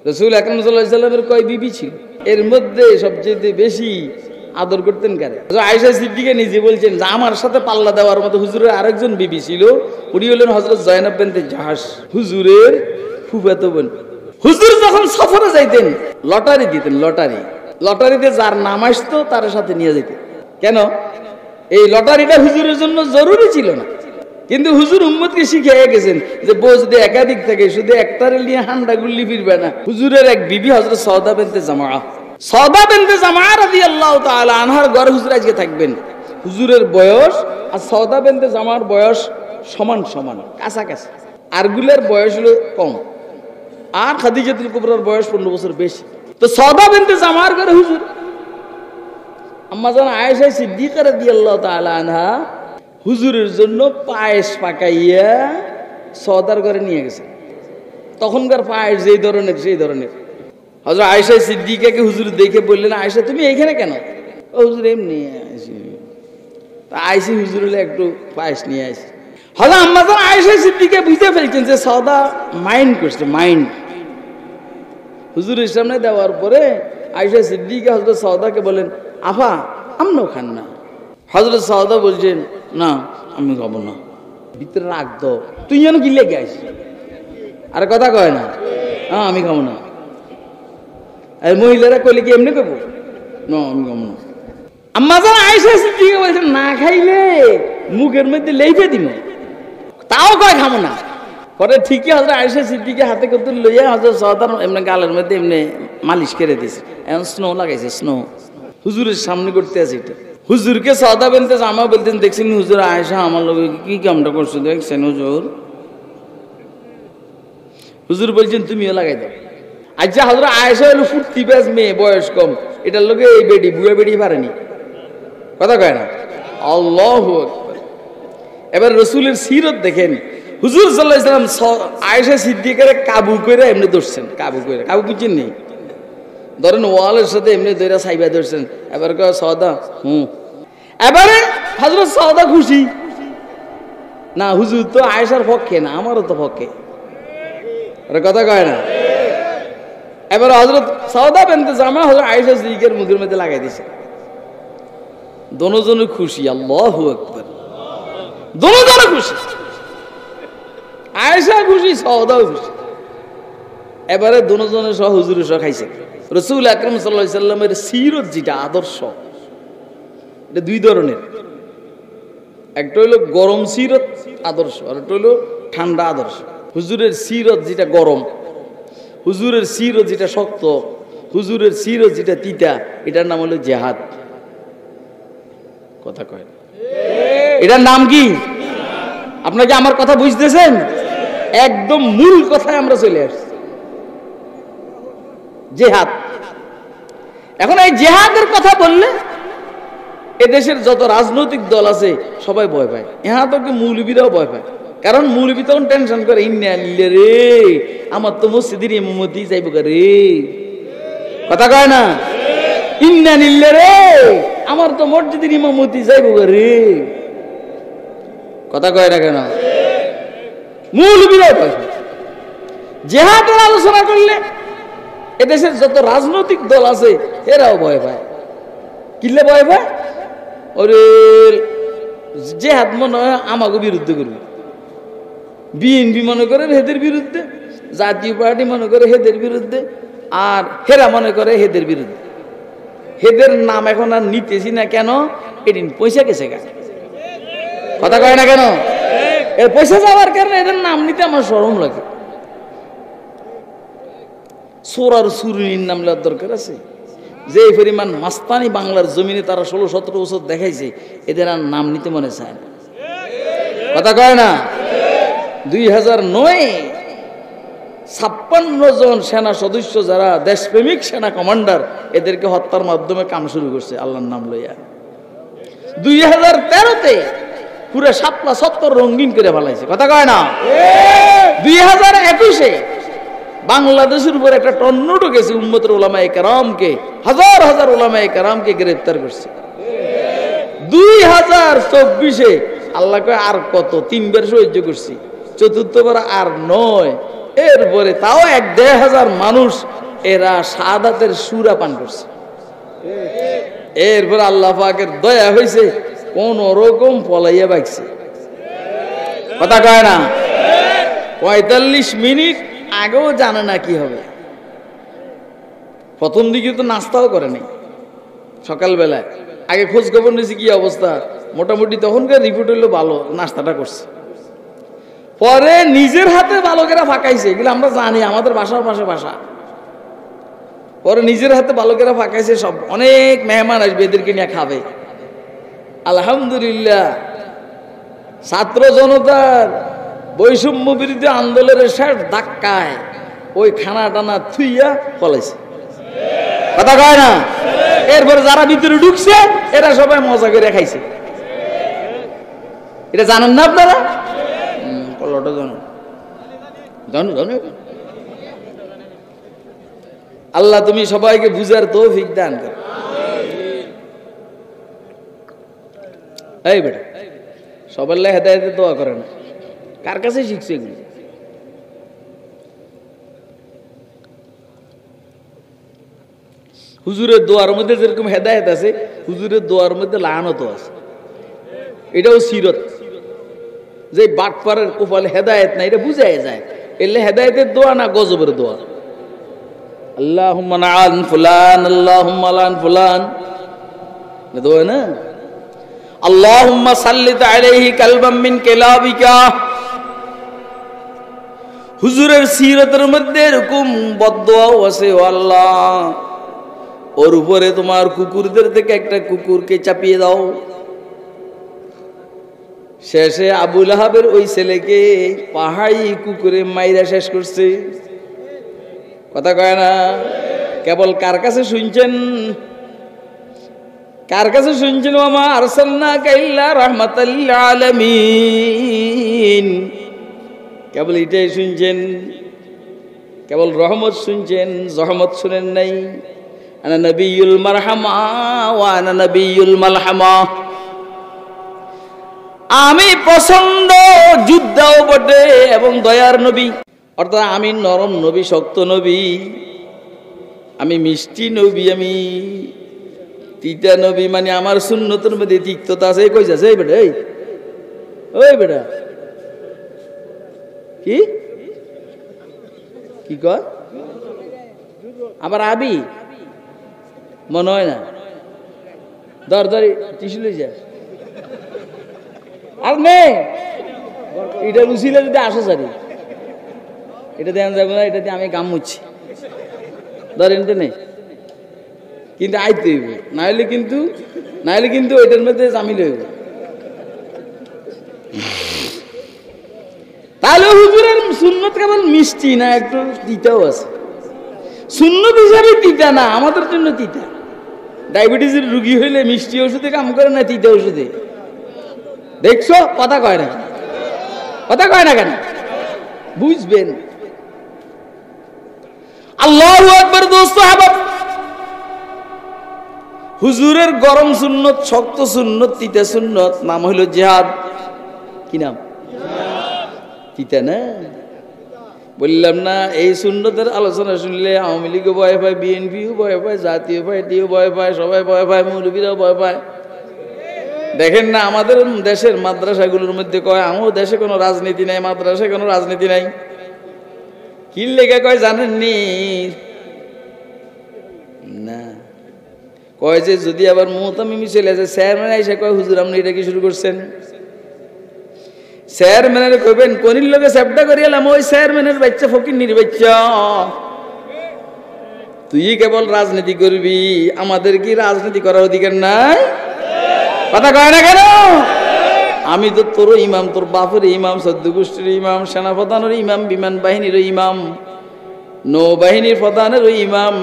রাসূল আকরাম সাল্লাল্লাহু আলাইহি ওয়াসাল্লামের কয় বিবি ছিল? এর মধ্যে সবচেয়ে বেশি আদর করতেন কারে? আয়েশা সিদ্দিকা নিজে বলছেন যে আমার সাথে পাল্লা দেওয়ার মতো হুজুরের আরেকজন বিবি ছিল, উনি হলেন হযরত যায়েনব বিনতে জাহাশ, হুজুরের ফুফাতো বোন। হুজুর যখন সফরে যাইতেন লটারি দিতেন, লটারিতে যার নাম আসতো তার সাথে নিয়ে যেতেন। কেন? এই লটারিটা হুজুরের জন্য জরুরি ছিল না, কিন্তু হুজুর উম্মতকে শিখিয়ে গেছেন যে বউ যদি একাধিক থাকে শুধু একটারে নিয়ে হান্ডা গুল্লি ফিরবে না। হুজুরের এক বিবি হযরত সাউদা বিনতে জামাআ রাদিয়াল্লাহু তাআলা আনহার ঘরে হুজুর আজকে থাকবেন। হুজুরের বয়স আর সাউদা বিনতে জামার বয়স সমান সমান, কাছাকাছি। আরগুলের বয়স হলো কম, আর খাদিজাতুল কুবরার বয়স 15 বছর বেশি। তো সাউদা বিনতে জামার ঘরে হুজুর। আম্মা জান আয়েশা সিদ্দিকা রাদিয়াল্লাহু তাআলা আনহা হুজুরের জন্য পায়েস পাকাইয়া সওদার ঘরে নিয়ে গেছেন। তখনকার পায়েস যেই ধরনের সেই ধরনের। হযরত আয়েশা সিদ্দিকাকে হুজুর দেখে বললেন, আয়েশা তুমি এইখানে কেন? ও হুজুর এমনি আইছি। তা আইসি হুজুর হলে একটু পায়েস নিয়ে আইসি। হযরত আম্মা জান আয়েশা সিদ্দিকা বুঝতে ফেলছেন যে সওদা মাইন্ড করছে, মাইন্ড। হুজুরের সামনে দেওয়ার পরে আয়েশা সিদ্দিকা হযরত সওদাকে বলেন, আফা আমরাও খান না। হযরত সাউদা বলছেন, না আমি খাবো না। ভিতরে রাখ তো, তুই যেন কি লেগে আইস, আর কথা কয় না, হ্যাঁ আমি খাবো না। আর মহিলারা কইলে কি এমনি খাবো? না আমি খাবো না। আম্মা জান আয়েশা সিদ্দিকা বলছেন, না খাইলে মুখের মধ্যে লেইফে দিব, তাও কয় খাবো না। পরে ঠিকই হযরত আয়েশা সিদ্দিকা হাতে করতে লইয়া হযরত সাউদার এমনি গালের মধ্যে এমনি মালিশ করে দিয়েছে, এখন স্নো লাগাইছে, স্নো হুজুরের সামনে করতে আছে। এটা হুজুরকে সাউদা বিনতে জামা বলতেন, দেখছেন হুজুর আয়েশা আমার লগে কি কামটা করছো, দেখছেন হুজুর? হুজুর বলছেন তুমিও লাগাই দাও। আচ্ছা হযরত আয়েশা হলো ফুর্তিবাজ মেয়ে, বয়স কম, এটার লগে এই বেডি বুয়া বেডি পারেনি, কথা কয় না। আল্লাহু আকবার। এবার রাসূলের সিরত দেখেন, হুজুর সাল্লাল্লাহু আলাইহি ওয়াসাল্লাম আয়েশা সিদ্দিকারে কাবু করে এমনি ধরছেন, কাবু করে, কাবু বুঝছেন নি? ধরেন ওয়ালের সাথে এমনি দইরা সাইবা ধরছেন। এবার কয় সাউদা এবারে হযরত সাউদা খুশি না, হুজুর তো আয়েশার পক্ষে না, আমারও তো পক্ষে, আরে কথা কয় না। এবার হযরত সাউদা বিনতে জামা হযরত আয়েশা সিদ্দিকার মুখের মধ্যে লাগাই দিয়েছে। দোনোজনে খুশি, আল্লাহু আকবার, দোনোজনে খুশি, আয়েশা খুশি, সাউদাও খুশি। এবারে দোনোজনে সহ হুজুরের সহ খাইছে। রাসূল আকরাম সাল্লাল্লাহু আলাইহি সাল্লামের সিরত যেটা আদর্শ, এটা দুই ধরনের। একটা হলো গরম সিরত আদর্শ, আর একটা হলো ঠান্ডা আদর্শ। হুজুরের সিরত যেটা গরম, হুজুরের সিরত যেটা শক্ত, হুজুরের সিরত যেটা তিতা, এটার নাম হলো জিহাদ, কথা কয়। এটার নাম কি? আপনাকে আমার কথা বুঝতেছেন? একদম মূল কথায় আমরা চলে আসছি, জিহাদ। এখন এই জিহাদের কথা বললে এদেশের যত রাজনৈতিক দল আছে সবাই ভয় পায়, ইহা তো মৌলবীরাও ভয় পায়। কারণ মৌলবী তখন টেনশন করে, ইন্না লিল্লাহি রে, আমার তো মসজিদের ইমামতি যাইব রে, কথা কয় না, ইন্না লিল্লাহি রে, আমার তো মসজিদের ইমামতি যাইব রে, কথা কয় না কেন? মৌলবীরাও ভয় পায়। জিহাদের আলোচনা করলে এদেশের যত রাজনৈতিক দল আছে এরাও ভয় পায়। কিলে ভয় পায়? ওরে জিহাদ মনে হয় আমাকে বিরুদ্ধে করবে, বিএনপি মনে করে হেদের বিরুদ্ধে, জাতীয় পার্টি মনে করে হেদের বিরুদ্ধে, আর হেরা মনে করে হেদের বিরুদ্ধে। হেদের নাম এখন আর নিতেছি না, কেন? এদিন পয়সা গেছে গা, কথা কয় না কেন? এর পয়সা যাওয়ার কারণে এদের নাম নিতে আমার শরম লাগে। চোর আর চুরির নাম নেওয়ার দরকার আছে? যে পরিমাণ মাস্তানি বাংলার জমিনে তারা 16-17 বছর দেখাইছে, এদের আর নাম নিতে মনে চায় না, কথা কয় না? 2009 56 জন সেনা সদস্য যারা দেশপ্রেমিক সেনা কমান্ডার, এদেরকে হত্যার মাধ্যমে কাম শুরু করছে আল্লাহর নাম লইয়া। 2013-তে পুরো শাপলা সত্তর রঙিন করে ফেলাইছে, কথা কয় না? 2021-এ বাংলাদেশের উপর একটা টর্নেডো গেছে, উম্মতের উলামায়ে কেরামকে, হাজার হাজার উলামায়ে কেরামকে গ্রেফতার করছে। 2024-এ আল্লাহ কয় আর কত, 3 বার সহ্য করছি, চতুর্থবার আর নয়, এরপরে তাও 1-1.5 মানুষ এরা শাহাদাতের সূরা পান করছে। এরপর আল্লাহ পাকের দয়া হয়েছে, কোন রকম পলাইয়া বাইছে। কথা কয় না? 45 মিনিট আগেও জানে না কি হবে। প্রথম দিকে তো নাস্তাও করে নাই, সকালবেলায় আগে খোঁজ খবর নিয়েছি কি অবস্থা, মোটামুটি তখনকার রিপোর্ট হইলো ভালো, নাস্তাটা করছে। পরে নিজের হাতে বালকেরা ফাঁকাইছে, এগুলো আমরা জানি, আমাদের বাসার পাশে বাসা। পরে নিজের হাতে বালকেরা ফাঁকাইছে, সব অনেক মেহমান আসবে, এদেরকে নিয়ে খাবে। আলহামদুলিল্লাহ ছাত্র জনতার বৈষম্য বিরোধী আন্দোলনের শেষ ধাক্কায় ওই খানা টানা থুইয়া ফলাইছে। কথা কয় না? এরপরে যারা ভিতরে ঢুকছে এরা সবাই মজা করে খাইছে। এটা জানেন না আপনারা? আল্লাহ তুমি সবাইকে বুঝার তৌফিক দান করো। এই বেটা সবার লাই হেদায়েতে দোয়া করে না, কার কাছে শিখছে এগুলো? হুজুরের দোয়ার মধ্যে যেরকম হেদায়েত আছে, হুজুরের দোয়ার মধ্যে লানত আছে। এটাও সিরত, যে বাটপারের কপালে হেদায়েত না, এটা বুঝাই যায়। এলে হেদায়েতের দোয়া না গজবের দোয়া। আল্লাহুম্মা লাআন ফুলান, আল্লাহুম্মা লাআন ফুলান, দোয়া না। আল্লাহুম্মা সাল্লিত আলাইহি কালবাম মিন কিলাবিকা। হুজুরের সিরতের মধ্যে এরকম বদদোয়াও আছে, ও আল্লাহ ওর উপরে তোমার কুকুরদের থেকে একটা কুকুরকে চাপিয়ে দাও। শেষে আবু লাহাবের ওই ছেলেকে পাহাড়ি কুকুরে মাইরা শেষ করছে। কথা কয় না? কেবল কার কাছে শুনছেন? কার কাছে শুনছেন? ওমা আরসালনাকা ইল্লা রাহমাতাল লিল আলামিন। কেবল এটাই শুনছেন, কেবল রহমত শুনছেন, জহমত শুনেন নাই। আনা নবিয়ুল মারহামা ওয়া আনা নবিয়ুল মালহামা। আমি প্রচন্ড যোদ্ধাও বটে এবং দয়ার নবী, অর্থাৎ আমি নরম নবী, শক্ত নবী, আমি মিষ্টি নবী, আমি তিতা নবী। মানে আমার সুন্নতের মধ্যে তিক্ততা আছে। কই যাচ্ছে? এই বেটা, এই ওই বেটা কি কি কয়? আবার আবি মনে হয় না, দরদারি টিসু লই যা। আর নে এটা রুচিলে যদি আসো সারি, এটা দেন যাবে না, এটা দিয়ে আমি গাম মুচ্ছি, ধরেন তো নেই। কিন্তু আইতে হইব, নাহলে কিন্তু এটার মধ্যে জামিল হইব। তাহলে হুজুরের সুন্নত কেবল মিষ্টি না, একটু তিতাও আছে। সুন্নত হিসাবে তিতা না, আমাদের জন্য তিতা। ডায়াবেটিসের রুগী হইলে মিষ্টি ওষুধে কাম করে না, তিতা ওষুধে। দেখছো? কথা কয় না, কথা কয় না কেন? বুঝবেন। আল্লাহু আকবার। দোস্ত আহবাব, হুজুরের গরম সুন্নত, শক্ত সুন্নত, তিতা সুন্নত নাম হইল জিহাদ। কি নাম? তিতা না? বললাম না, এই সুন্নতের আলোচনা শুনলে আওয়ামী লীগও ভয় পায়, বিএনপিও ভয় পায়, জাতীয় পার্টিও ভয় পায়, সবাই ভয় পায়, মৌলবীরাও ভয় পায়। দেখেন না আমাদের দেশের মাদ্রাসাগুলোর মধ্যে কয় আমার দেশে কোনো রাজনীতি নাই, মাদ্রাসায় কোনো রাজনীতি নাই। কি লেখা কয় জানেননি? না, কয় যে যদি আবার মুহতামিমি চলে আসে, চেয়ারম্যান এসে কয় হুজুর আপনি এটা কি শুরু করছেন? চেয়ারম্যানের কইবেন কোনির লোকে চ্যাপটা করিয়ালাম, ওই চেয়ারম্যানের বাচ্চা ফকিন্নির বাচ্চা, তুই কেবল রাজনীতি করবি, আমাদের কি রাজনীতি করার অধিকার নাই? কথা কয় না কেন? আমি তো তোর ইমাম, তোর বাপের ইমাম, সদ্য গোষ্ঠীর ইমাম, সেনাপ্রধানের ইমাম, বিমান বাহিনীর ইমাম, নৌবাহিনীর প্রধানের ইমাম,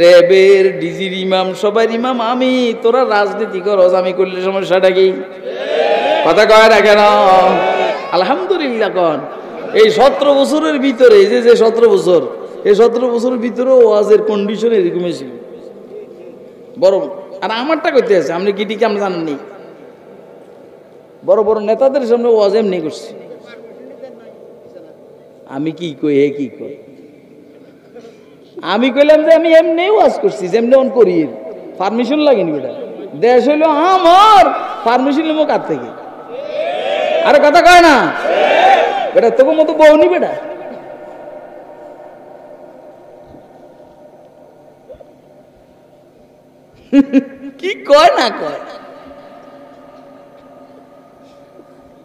র্যাবের ডিজির ইমাম, সবার ইমাম আমি। তোরা রাজনীতি করস, আমি করলে সমস্যাটা কি? কথা কয় না কেন? আলহামদুলিল্লাহ কন। এই 17 বছরের ভিতরে, এই যে 17 বছর, এই 17 বছরের ভিতরে ওয়াজের কন্ডিশন এরকমই ছিল। বড় আর আমারটা করতে আছে, আপনি কি ঠিক আমরা জানেননি? বড় বড় নেতাদের সামনে ওয়াজ এমনি করছি। আমি কি কই হে কি কই আমি কইলাম যে আমি এমনি ওয়াজ করছি যেমনি অন করি পারমিশন লাগেনি বেটা দেশ হইলো আমার পারমিশন নেবো কার থেকে আরে কথা কয় না বেটা তোকে মতো বউনি বেটা কি কয় না কয়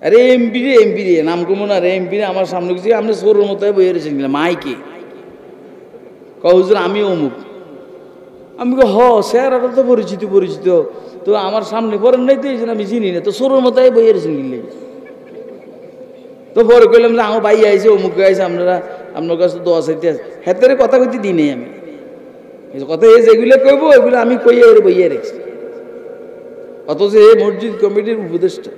আরে এমপি রে নাম কমন আর এমপি রে আমার সামনে কিছু আপনি সোরের মতো বইয়ে রয়েছেন মাইকে হুজুর আমি অমুক আমি হ স্যার আর তো পরিচিত তো আমার সামনে পরেন নাই তো এই জন্য আমি চিনি না তো সোরের মতো বইয়ে রয়েছেন কিনলে তো পরে কইলাম যে আমার ভাই আইসে অমুক আইসে আপনারা আপনার কাছে দোয়া চাইতে আছে হেতের কথা কইতে দিই নেই আমি কথা যেগুলো কইব ওইগুলো আমি কইয়া ওর বইয়ে রেখেছি অথচ এই মসজিদ কমিটির উপদেষ্টা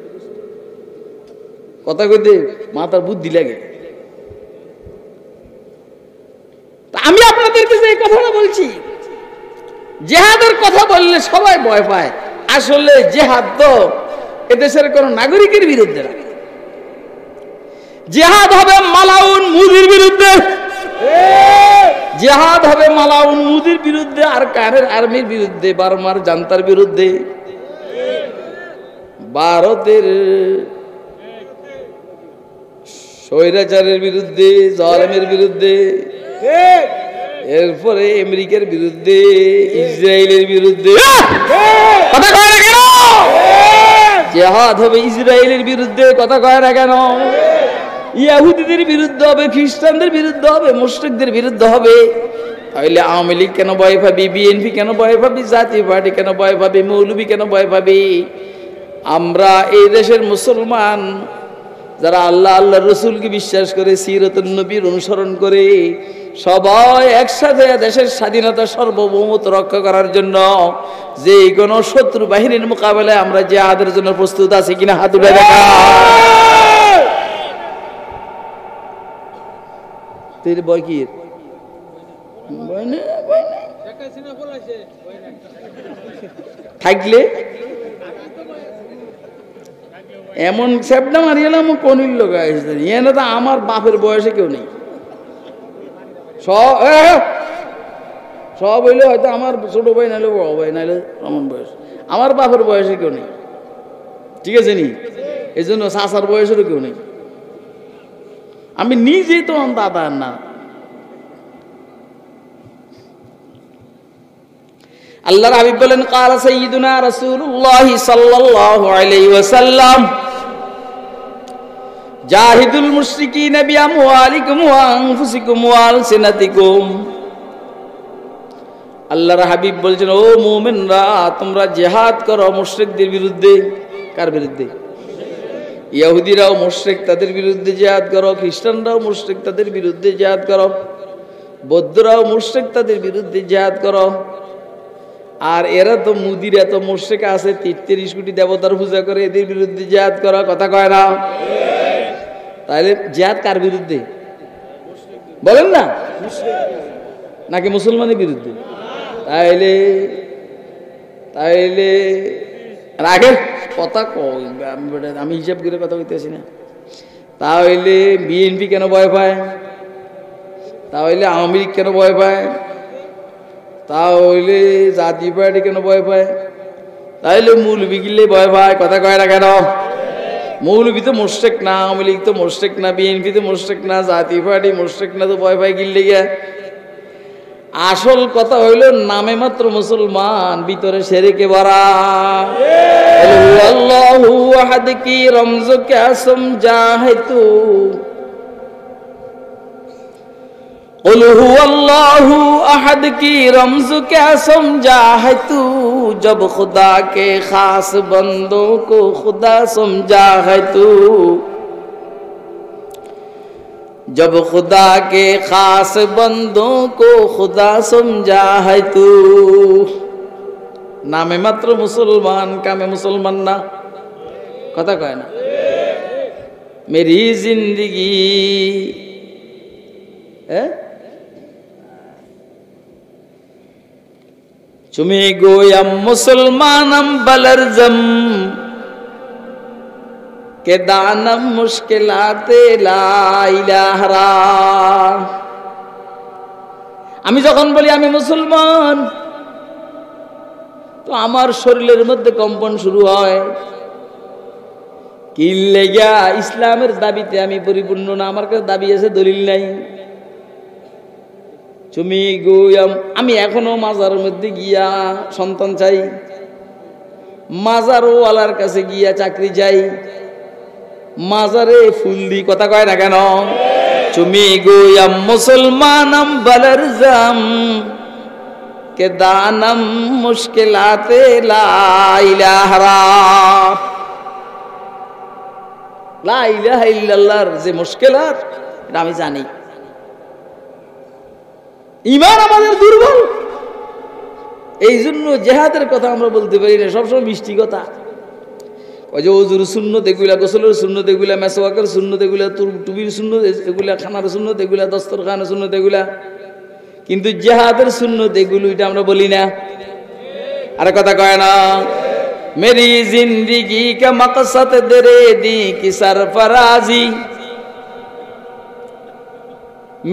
কথা কইতে মাথার বুদ্ধি লাগে আমি আপনাদেরকে যে কথাটা বলছি জেহাদের কথা বললে সবাই ভয় পায় আসলে জেহাদ তো এদেশের কোন নাগরিকের বিরুদ্ধে না জেহাদ হবে মালাউন মুদির বিরুদ্ধে জেহাদ হবে মালাউন মুদির বিরুদ্ধে আর কারের আর্মির বিরুদ্ধে বার্মার জান্তার বিরুদ্ধে ভারতের স্বৈরাচারের বিরুদ্ধে জালেমের বিরুদ্ধে এরপরে আমেরিকার বিরুদ্ধে ইসরায়েলের বিরুদ্ধে কথা কয় না কেন জিহাদ হবে ইসরায়েলের বিরুদ্ধে কথা কয় না কেন ইহুদিদের বিরুদ্ধে হবে খ্রিস্টানদের বিরুদ্ধে হবে মুশরিকদের বিরুদ্ধে হবে তাহলে আওয়ামী লীগ কেন ভয় পাবি বিএনপি কেন ভয় পাবি জাতীয় পার্টি কেন ভয় পাবি মৌলবী কেন ভয় পাবি আমরা এই দেশের মুসলমান যারা আল্লাহ রসুলকে বিশ্বাস করে সিরাতুন নবীর অনুসরণ করে সবাই একসাথে দেশের স্বাধীনতা সার্বভৌমত্ব রক্ষা করার জন্য যে কোনো শত্রু বাহিনীর মোকাবেলায় আমরা জিহাদের জন্য প্রস্তুত আছি কিনা হাত উঠে দেখা তেরে ভয় কি থাকলে এমন স্যাপটা মারিয়ালাম কোনির লোক আসছে এনে তো আমার বাপের বয়সে কেউ নেই সব হইলে হয়তো আমার ছোট ভাই নাইলে বড় ভাই নাইলে আমার বয়স আমার বাপের বয়সে কেউ নেই ঠিক আছে নি এই জন্য চাচার বয়সেরও কেউ নেই আমি নিজেই তো দাদা না আল্লাহর হাবিব বলেন ক্বালা সাইয়্যিদুনা রাসূলুল্লাহ সাল্লাল্লাহু আলাইহি ওয়াসাল্লাম জাহিদুল মুশরিকিনা বিআমওয়ালিকুম ওয়া আনফুসিকুম ওয়া আলসিনাতিকুম আল্লাহর হাবিব বলেন ও মুমিনরা তোমরা জিহাদ করো মুশরিকদের বিরুদ্ধে কার বিরুদ্ধে ইহুদিরাও মুশরিক তাদের বিরুদ্ধে জিহাদ করো খ্রিস্টানরাও মুশরিক তাদের বিরুদ্ধে জিহাদ করো বৌদ্ধরাও মুশরিক তাদের বিরুদ্ধে জিহাদ করো আর এরা তো মুদিরা তো মুশরিক আছে 33 কোটি দেবতার পূজা করে এদের বিরুদ্ধে জিহাদ করা কথা কয় না তাহলে জিহাদ কার বিরুদ্ধে বলেন না নাকি মুসলমানের বিরুদ্ধে তাইলে তাইলে আগে কথা আমি হিসাব করে কথা বলতেছি না তাহলে বিএনপি কেন ভয় পায় তাহলে আওয়ামী লীগ কেন ভয় পায় তাহলে জাতীয় পার্টি কেন ভয় পায় তাহলে মৌলবি গিলে ভয় পায় কথা কয় না কেন মৌলবি তো মুশরিক না আওয়ামী লীগ তো মুশরিক না বিএনপি তো মুশরিক না জাতীয় পার্টি মুশরিক না তো ভয় পায় গিলে গিয়া আসল কথা হইলো নামে মাত্র মুসলমান ভিতরে শিরকে ভরা আল্লাহু আহাদ কি রমজ ক্যা সমঝা है तू قل هو الله احد کی رمز کیا سمجھا ہے تو جب خدا کے خاص بندوں کو خدا سمجھا ہے تو जब खुदा के खास बंदों को खुदा समझा है तू नामे मात्र मुसलमान कामे मुसलमान ना कथा कहे ना मेरी जिंदगी चुमे गोयम मुसलमानम बलरजम কে দানম মুশকিলাতে লা ইলাহা। আমি যখন বলি আমি মুসলমান, তো আমার শরীরের মধ্যে কম্পন শুরু হয়। কি লেগা? ইসলামের দাবিতে আমি পরিপূর্ণ না, আমার কাছে দাবি আছে, দলিল নাই। তুমি গোয়াম, আমি এখনো মাজারের মধ্যে গিয়া সন্তান চাই, মাজারও ওয়ালার কাছে গিয়া চাকরি চাই, মাজারে ফুল দি, কথা কয় না কেন? তুমি গোয়াম মুসলমানম বালারজাম কে দানম মুশকিলাতে লা ইলাহা। লা ইলাহা ইল্লাল্লাহর যে মুশকিলাত, এটা আমি জানি। ঈমান আমাদের দুর্বল, এই জন্য জিহাদের কথা আমরা বলতে পারি না, সবসময় মিষ্টি কথা। ওই যে ওজুর সুন্নত এগুলা, গোসলের সুন্নত এগুলা, মেসওয়াকের সুন্নত এগুলা, টুপির সুন্নত এগুলা, খানার সুন্নত এগুলা, দস্তরখানের সুন্নত এগুলা, কিন্তু জিহাদের সুন্নত এগুলো এটা আমরা বলি না। আরে কথা কয় না? মেরি জিন্দিগি কা মকসদ দরে দি কি সরফরাজি,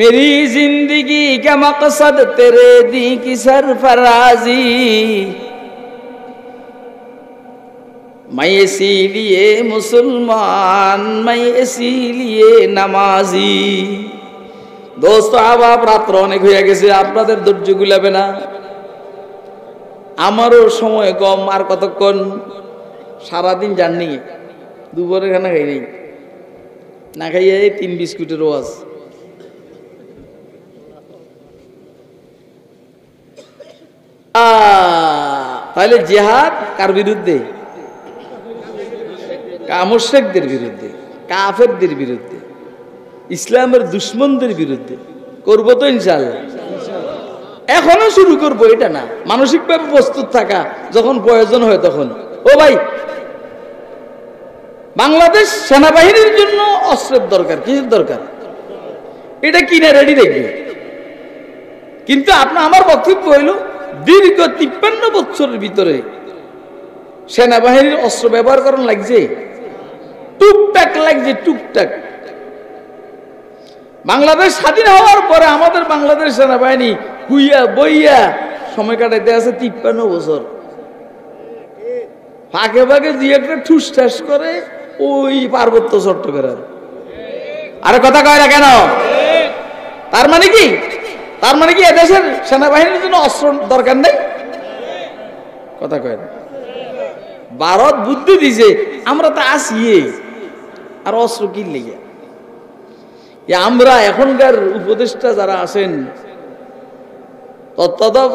मेरी जिंदगी का मकसद तेरे दी की सरफराजी, मैं इसीलिए मुसलमान, मैं इसीलिए नमाजी। दोस्तों अब রাত্র অনেক হয়ে গেছে, আপনাদের ধৈর্য গুলাবে না, আমারও সময় কম। আর কতক্ষণ? সারাদিন জার্নি, দুপুরে খানা খাই নাই, না খাইয়ে 3 বিস্কুটের ওয়াজ। তাহলে জিহাদ কার বিরুদ্ধে? মুশরিকদের বিরুদ্ধে, কাফেরদের বিরুদ্ধে, ইসলামের দুশমনদের বিরুদ্ধে করব তো ইনশাআল্লাহ। এখনো শুরু করব, এটা না, মানসিকভাবে প্রস্তুত থাকা, যখন প্রয়োজন হয় তখন। ও ভাই, বাংলাদেশ সেনাবাহিনীর জন্য অস্ত্রের দরকার, কিসের দরকার? এটা কিনে রেডি দেখবে। কিন্তু আমার বক্তব্য হইল, দীর্ঘ 53 বছরের ভিতরে সেনাবাহিনীর অস্ত্র ব্যবহার করার লাগছে, টুকটাক লাগছে, টুকটাক। বাংলাদেশ স্বাধীন হওয়ার পরে আমাদের বাংলাদেশ সেনাবাহিনী হুইয়া বইয়া সময় কাটাইতে আছে 53 বছর। ফাঁকে ফাঁকে যে একটা ঠুস ঠাস করে ওই পার্বত্য চট্টগ্রাম। আরে কথা কয় না কেন? তার মানে কি? তার মানে কি এদেশের সেনাবাহিনীর জন্য অস্ত্র দরকার নেই? কথা কয় না। ভারত বুদ্ধি দিছে, আমরা তো আসি, আর অস্ত্র কি লেগে? আমরা এখনকার উপদেষ্টা যারা আছেন,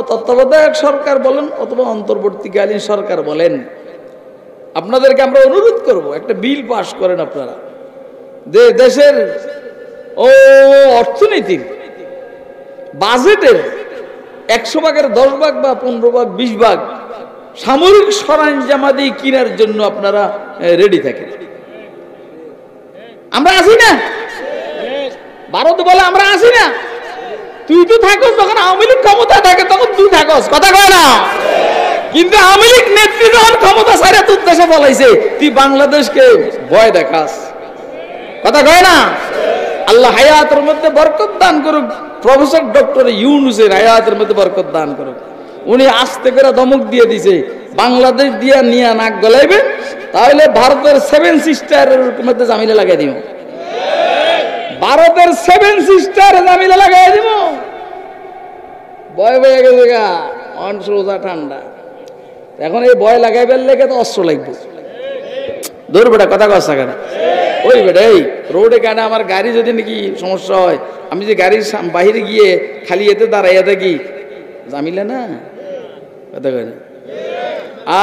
তত্ত্বাবধায়ক সরকার বলেন অথবা অন্তর্বর্তীকালীন সরকার বলেন, আপনাদেরকে আমরা অনুরোধ করব, একটা বিল পাস করেন আপনারা, যে দেশের অর্থনীতির বাজেটের 100 ভাগের 10 ভাগ বা 15 ভাগ 20 ভাগ সামরিক সরঞ্জামাদি কেনার জন্য আপনারা রেডি থাকেন। আমরা আছি না? ভারত বলে আমরা আছি না? তুই তো থাকস, যখন আওয়ামী লীগ ক্ষমতা থাকে তখন তুই থাকস, কথা কয় না? কিন্তু আওয়ামী লীগ নেত্রী যখন ক্ষমতা ছাড়া তোর দেশে বলাইছে, তুই বাংলাদেশকে ভয় দেখাস, কথা কয় না? আল্লাহ হায়াতের মধ্যে বরকত দান করুক, প্রফেসর ডক্টর ইউনূসের হায়াতের মধ্যে বরকত দান করুক। উনি আস্তে করে ধমক দিয়ে দিছে, বাংলাদেশ দিয়া নিয়ে নাক গলাইবে, তাহলে ভারতের 7 সিস্টারের মধ্যে জামিলা লাগাই দিব, ভারতের 7 সিস্টার জামিলা লাগাই দিব। ভয় পেয়ে গেছে গা, সোজা ঠান্ডা। এখন এই ভয় লাগাইবার লেগে তো অস্ত্র লাগবে। দৌড় বেটা, কথা কথা কেন? ওই বেটা, এই রোডে কেন আমার গাড়ি যদি নাকি সমস্যা হয়, আমি যে গাড়ির বাহিরে গিয়ে খালি এতে দাঁড়াইয়া থাকি, জামিলা না, কথা কয় না?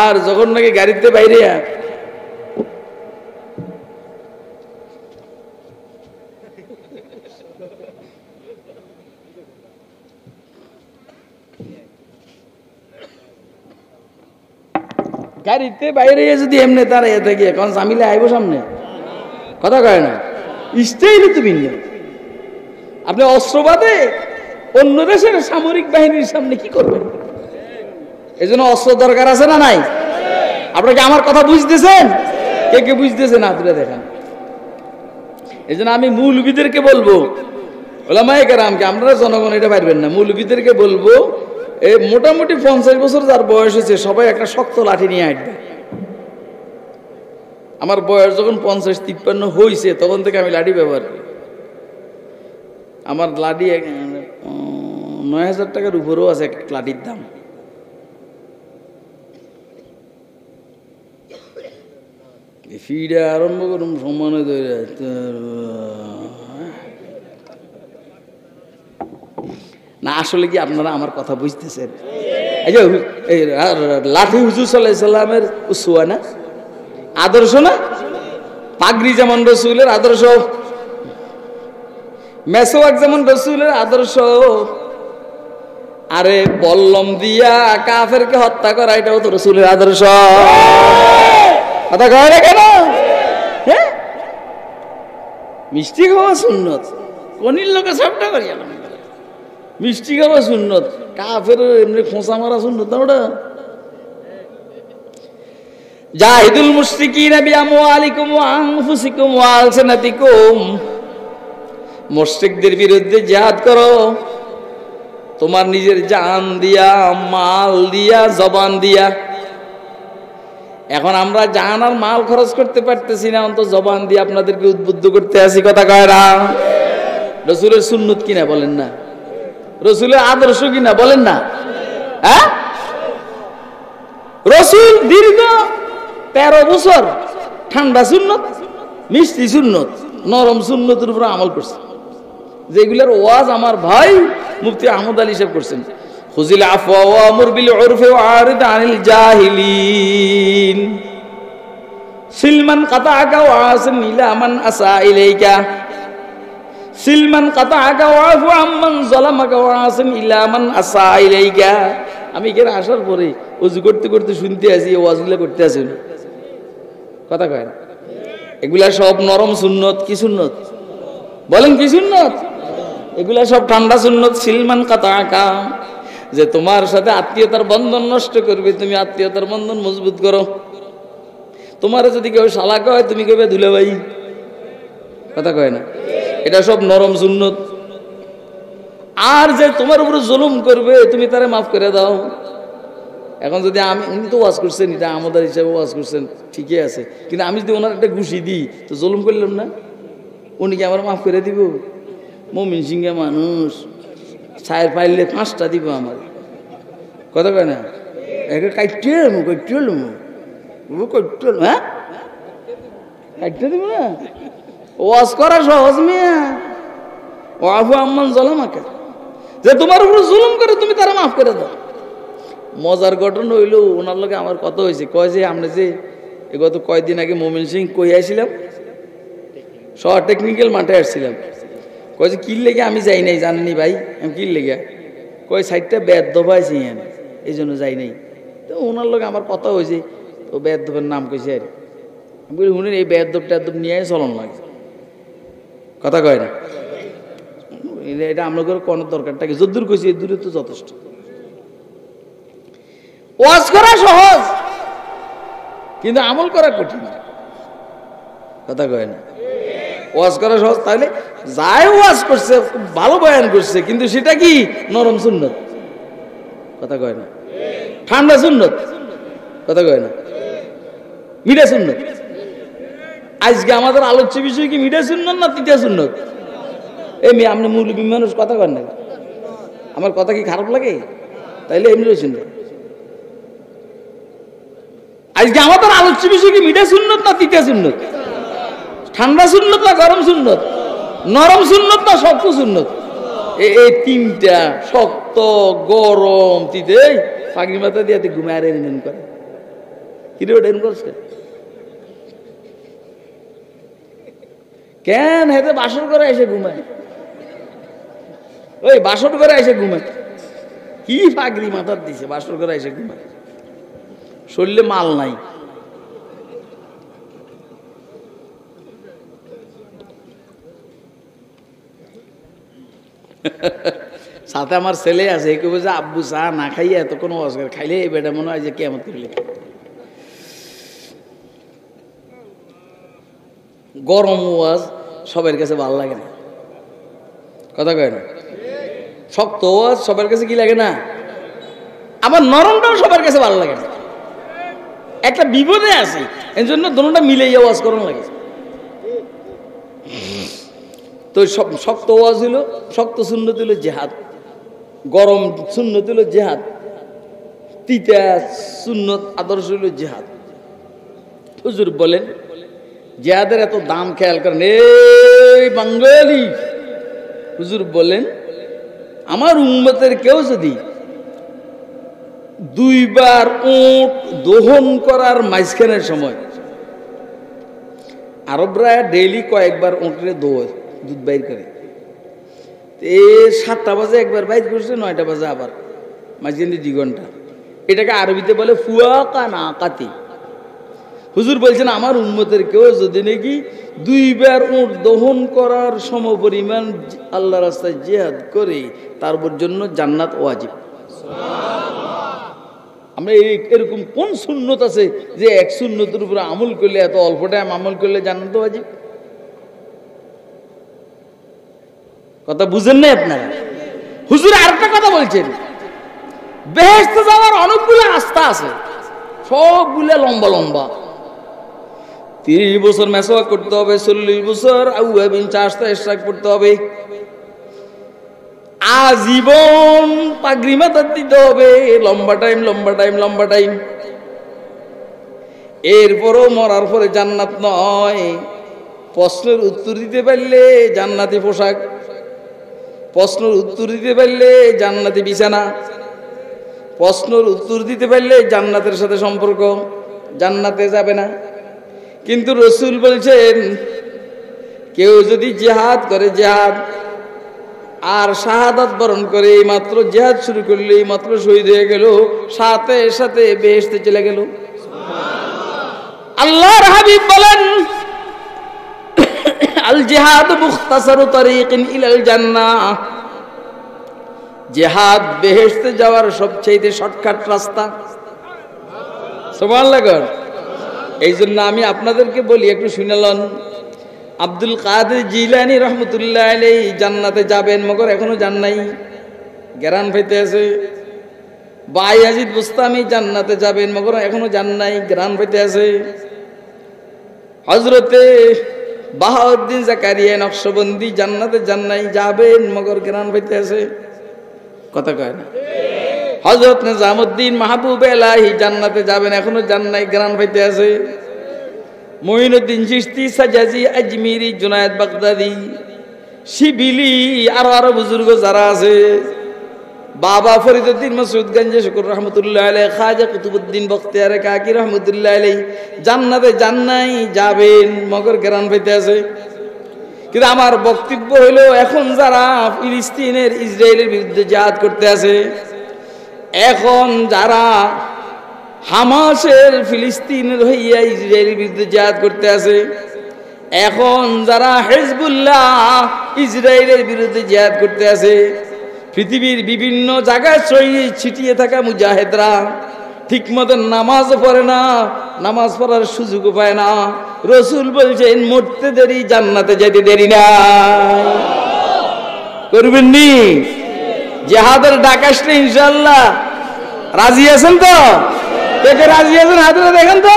আর যখন নাকি গাড়িতে বাইরে গাড়িতে বাইরে যদি এমনি দাঁড়াইয়া থাকি, এখন জামিলা আইব সামনে, কথা কয় না? স্টাইল তো ভিন্ন। আপনি অস্ত্রবাদে অন্য দেশের সামরিক বাহিনীর সামনে কি করবেন? এই জন্য অস্ত্র দরকার আছে না নাই? আপনাকে আমার কথা বুঝতেছেন? কে কে বুঝতেছে না তুলে দেখান। এই জন্য আমি মৌলবীদেরকে বলবো, ওলামায়ে কেরামকে, আপনারা জনগণ এটা পারবেন না, মৌলবীদেরকে বলবো এই মোটামুটি 50 বছর যার বয়স হয়েছে সবাই একটা শক্ত লাঠি নিয়ে আসবে। আমার বয়স যখন 50-53 হয়েছে তখন থেকে আমি লাঠি ব্যবহার করি। আমার লাঠি 9000 টাকার উপরেও আছে এক লাঠির দাম। ফিডে আরম্ভ করুন সম্মানে ধরে না। আসলে কি আপনারা আমার কথা বুঝতেছেন? এই যে লাঠি হুজুর সাল্লাল্লাহু আলাইহি সাল্লামের উসওয়া না, আদর্শ না? পাগড়ি যেমন রসুলের আদর্শ, মেসওয়াক যেমন রসুলের আদর্শ, আরে বল্লম দিয়া কাফেরকে হত্যা করা এটাও তো রসুলের আদর্শ। কথা কয় না কেন? হ্যাঁ, মিষ্টি খাওয়া সুন্নত, কনির লোকে সবটা করি মিষ্টি খাওয়া সুন্নত, কাফের এমনি খোঁচা মারা সুন্নত না ওটা। জাহিদুল মুশরিকিনা বিআমওয়ালিকুম ওয়া আনফুসিকুম ওয়া আলসানাতিকুম, মুশরিকদের বিরুদ্ধে জিহাদ করো তোমার নিজের জান দিয়া, মাল দিয়া, জবান দিয়া। এখন আমরা জান আর মাল খরচ করতে পারতেছি না, অন্তত জবান দিয়ে আপনাদেরকে উদ্বুদ্ধ করতে আসি। কথা কয় না? রসুলের সুন্নত কিনা বলেন না, রসুলের আদর্শ কিনা বলেন না। হ্যাঁ, রসুল দীর্ঘ 13 বছর ঠান্ডা সুন্নত, মিষ্টি সুন্নত, নরম সুন্নতের উপর আমল করছে, যেগুলোর ওয়াজ আমার ভাই মুফতি আহমদ আলী সাহেব করছেন। খুযিল আফওয়া ওয়া আমুর বিল উরফি ওয়া আরিদ আনিল জাহিলিন, সিলমান কাতাআকা ওয়া আসিন ইলা মান আসা ইলাইকা, সিলমান কাতাআকা ওয়া আফু আম্মান যালামাকা ওয়া আসিন ইলা মান আসা ইলাইকা। আমি এখানে আসার পরে ওযু করতে করতে শুনতে আছি, ওয়াজগুলো করতে আছি। কথা কয় না? এগুলা সব নরম সুন্নত। কি সুন্নত বলেন? কি সুন্নত? এগুলা সব ঠান্ডা সুন্নত। সিলমান কাতাআকা, যে তোমার সাথে আত্মীয়তার বন্ধন নষ্ট করবে, তুমি আত্মীয়তার বন্ধন মজবুত করো। তোমার যদি কেউ শালা কয় তুমি কবে দুলা ভাই। কথা কয় না? এটা সব নরম সুন্নত। আর যে তোমার উপরে জুলুম করবে তুমি তারে মাফ করে দাও। এখন যদি উনি তো ওয়াজ করছেন, এটা আমাদের হিসাবে ওয়াজ করছেন, ঠিকই আছে, কিন্তু আমি যদি ওনার একটা ঘুষি দিই তো জুলুম করলাম না? উনি কি আমার মাফ করে দিব? মুমিন সিংহে মানুষ, ছায়ের পাইলে 5টা দিব আমার। কথা কয় না? একে কাটতে হ্যাঁ, কাটতে দিব না। ওয়াজ করা সহজ মিয়া। ওয়াফু আম্মান যালামাকা, যে তোমার উপর জুলুম করে তুমি তারা মাফ করে দাও। মজার ঘটনা হইল, ওনার লগে আমার কথা হয়েছে, কয় যে আমরা যে গত কয়েকদিন আগে মোমিন সিং কই আসছিলাম, শহর টেকনিক্যাল মাঠে আসছিলাম। কয় যে কিল লেগে আমি যাই নাই, জানেনি ভাই আমি কিল লেগে? কয় 60টা বেদ পাইছি এই জন্য যাই নাই। তো ওনার লগে আমার কথা হয়েছে, তো বেদবের নাম কইছে আর আমি বলি শুনেন এই বেদব টেদব নিয়ে চলন লাগে। কথা কয় না? এটা আপনাদের কোনো দরকারটা কি? যদ্দূর কইছি এর দূরে তো যথেষ্ট। ওয়াজ করা সহজ, কিন্তু আমল করা কঠিন। কথা কয় না? ওয়াজ করা সহজ, তাহলে যাই ওয়াজ করছে ভালো বয়ান করছে, কিন্তু সেটা কি নরম সুন্নত। কথা কয় না? ঠান্ডা সুন্নত। কথা কয় না? মিঠা সুন্নত। আজকে আমাদের আলোচ্য বিষয় কি মিঠা সুন্নত না তিতা সুন্নত? এমনি আপনি মুরব্বী মানুষ, কথা কন না, আমার কথা কি খারাপ লাগে? তাইলে এমনি রয়েছেন। আজকে আমাদের আলোচ্য বিষয় কি মিঠা সুন্নত না তিতা সুন্নত? ঠান্ডা সুন্নত না গরম সুন্নত? নরম সুন্নত না শক্ত সুন্নত? এই তিনটা, শক্ত, গরম, তিতে পাগড়ি মাথা দিয়ে ঘুমায় আর এন করে। কি রে এন করছে কেন? হেতে বাসর করে এসে ঘুমায়, ওই বাসর করে এসে ঘুমায়। কি পাগড়ি মাথার দিছে, বাসর করে এসে ঘুমায়, শরীরে মাল নাই। সাথে আমার ছেলে আছে, কেউ বলছে আব্বু চা না খাইয়া এত কোনো অসুবিধা, খাইলে এই বেটা মনে হয় যে কেমন করলে। গরম ওয়াজ সবার কাছে ভালো লাগে না, কথা কয় না? শক্ত ওয়াজ সবার কাছে কি লাগে না, আবার নরমটাও সবার কাছে ভালো লাগে না। একটা বিপদে আছে, এই জন্য দুটোটা মিলে ওয়াজ করানো লাগে। তো শক্ত ওয়াজ হইল, শক্ত সুন্নত হইল জেহাদ, গরম সুন্নত হইল জেহাদ, তিতা সুন্নত আদর্শ হইল জেহাদ। হুজুর বলেন জেহাদের এত দাম খেয়াল করেন, এই বাঙালি। হুজুর বলেন আমার উম্মতের কেউ যদি 2 বার উট দহন করার মাঝখানের সময়, আরবরা ডেইলি কয়েকবার উঁটরে দোয়, দুধ বাইর করে, 7টা বাজে একবার বাইর করছে, 9টা বাজে আবার, মাঝখানে 2 ঘন্টা। এটাকে আরবিতে বলে ফুয়াকা না কাতি। হুজুর বলছেন আমার উম্মতের কেউ যদি নাকি 2 বার উট দহন করার সমপরিমাণ আল্লাহ রাস্তায় জিহাদ করে, তার জন্য জান্নাত ওয়াজিব। আমরা এরকম কোন সুন্নত আছে যে এক সুন্নতের উপরে আমল করলে, এত অল্প টাইম আমল করলে জান্নাত ওয়াজিব? কথা বুঝেন না আপনারা? হুজুর আরেকটা কথা বলছেন, বেহেশতে যাওয়ার অনেকগুলো রাস্তা আছে, সবগুলো লম্বা লম্বা। 30 বছর মেসওয়াক করতে হবে, 40 বছর আউয়াবিন চাষটা ইশরাক করতে হবে, আজীবন পাগড়ি মাথা দিতে হবে, লম্বা টাইম লম্বা টাইম লম্বা টাইম। এরপরও মরার পরে জান্নাত নয়, প্রশ্নের উত্তর দিতে পারলে জান্নাতি পোশাক, প্রশ্নের উত্তর দিতে পারলে জান্নাতি বিছানা, প্রশ্নের উত্তর দিতে পারলে জান্নাতের সাথে সম্পর্ক, জান্নাতে যাবে না। কিন্তু রসুল বলছেন কেউ যদি জিহাদ করে, জিহাদ আর শাহাদাত বরণ করে, মাত্র জিহাদ শুরু করলে মাত্র শহীদ হয়ে গেল, সাথে সাথে বেহেশতে চলে গেল। আল্লাহর হাবিব বলেন আল জিহাদ মুখতাসারু তারিকিন ইলাল জান্নাহ, জিহাদ বেহেশতে যাওয়ার সবচেয়ে শর্টকাট রাস্তা। সুবহানাল্লাহ। এই জন্য আমি আপনাদেরকে বলি, একটু শুনলেন, আব্দুল কাদের জিলানী রহমতুল্লাহ আলাইহি জান্নাতে যাবেন, মগর এখনো যান নাই, গ্যারান পাইতে আছে। বায়াজিদ বুস্তামি জান্নাতে যাবেন, মগর এখনো যান নাই, গ্যারান পাইতে আছে। হযরতে বাহাউদ্দিন জাকারিয়া নকশবন্দি জান্নাতে যান নাই, যাবেন, মগর গ্যারান পাইতে আছে, কথা কয় না? হযরত নিজামউদ্দিন মাহবুব এলাহি জান্নাতে যাবেন, এখনো যান নাই, গ্যারান পাইতে আছে। মঈনুদ্দিন চিশতি, সাজাজি, আজমিরি, জুনায়েদ বাগদাদি, শিবিলি, আরো বুজুর্গ যারা আছে, বাবা ফরিদউদ্দিন মাসউদ গঞ্জে শুকুর রহমতুল্লাহ আলাইহি, খাজা কুতুবউদ্দিন বখতিয়ারে কাকি রহমতুল্লাহ আলাইহি জান্নাতে যান নাই, যাবেন, মগর গ্যারান পাইতে আছে। কিন্তু আমার বক্তব্য হলো, এখন যারা ফিলিস্তিনের ইসরায়েলের বিরুদ্ধে জিহাদ করতে আছে, এখন যারা হামাসের ফিলিস্তিনের হইয়া ইসরায়েলের বিরুদ্ধে জিহাদ করতে আছে, এখন যারা হিজবুল্লাহ ইসরায়েলের বিরুদ্ধে জিহাদ করতে আছে, পৃথিবীর বিভিন্ন জায়গায় ছিটিয়ে থাকা মুজাহিদরা ঠিক মতো নামাজ পড়ে না, নামাজ পড়ার সুযোগ পায় না। রসুল বলছেন মরতে দেরি, জান্নাতে যেতে দেরি না। করবেন নি জিহাদের ডাক আসলে ইনশাআল্লাহ রাজি আছেন তো? কে রাজি আছেন হাতে দেখেন তো।